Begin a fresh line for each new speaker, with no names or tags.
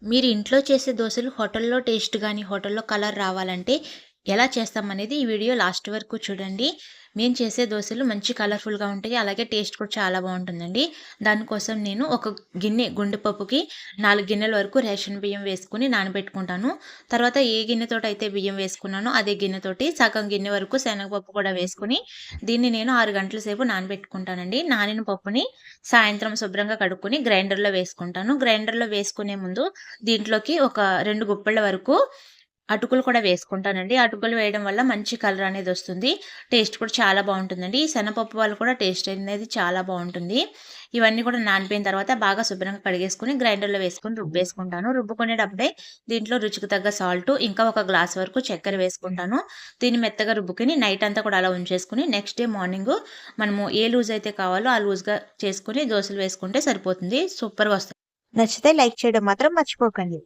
మీరు ఇంట్లో చేసే దోసలు హోటల్‌లో టేస్ట్ గాని, హోటల్‌లో కలర్ రావాలంటే ఎలా చేస్తామనేది ఈ వీడియో లాస్ట్ వరకు చూడండి. మేము చేసే దోసలు మంచి కలర్‌ఫుల్‌గా ఉంటాయి. అలాగే టేస్ట్ కూడా చాలా బావుంటుందండి. దానికోసం నేను ఒక గిన్నె గుండె పప్పుకి 4 గిన్నెల వరకు రేషన్ బియ్యం వేసుకొని నానబెట్టుకుంటాను. తర్వాత ఏ గిన్నెతోటైతే బియ్యం వేసుకున్నానో అదే గిన్నెతోటి సగం గిన్నె వరకు శనగపప్పు కూడా వేసుకొని దీన్ని నేను 6 గంటల సేపు నానబెట్టుకుంటానండి. నానిన పప్పుని సాయంత్రం శుభ్రంగా కడుక్కొని గ్రైండర్‌లో వేసుకుంటాను. గ్రైండర్‌లో వేసుకునే ముందు దీంట్లోకి ఒక 2 గుప్పెళ్ళ వరకు అటుకులు కూడా వేసుకుంటానండి. అటుకులు వేయడం వల్ల మంచి కలర్ అనేదొస్తుంది. టేస్ట్ కూడా చాలా బావుంటుందండి. ఈ శనగపప్పు వల్ల కూడా టేస్ట్ అనేది చాలా బావుంటుంది. ఇవన్నీ కూడా నానిపోయిన తర్వాత బాగా శుభ్రంగా కడిగేసుకొని గ్రైండర్‌లో వేసుకొని రుబ్బేసుకుంటాను. రుబ్బుకునేటప్పుడే దీంట్లో రుచికి తగ్గ సాల్టు, ఇంకా ఒక గ్లాస్ వరకు చక్కెర వేసుకుంటాను. దీన్ని మెత్తగా రుబ్బుకొని నైట్ అంతా కూడా అలా ఉంచేసుకొని నెక్స్ట్ డే మార్నింగు మనము ఏ లూజ్ అయితే కావాలో ఆ లూజ్‌గా చేసుకొని దోసలు వేసుకుంటే సరిపోతుంది. సూపర్‌గా వస్తాయి. నచ్చితే లైక్ చేయడం మాత్రం మర్చిపోకండి.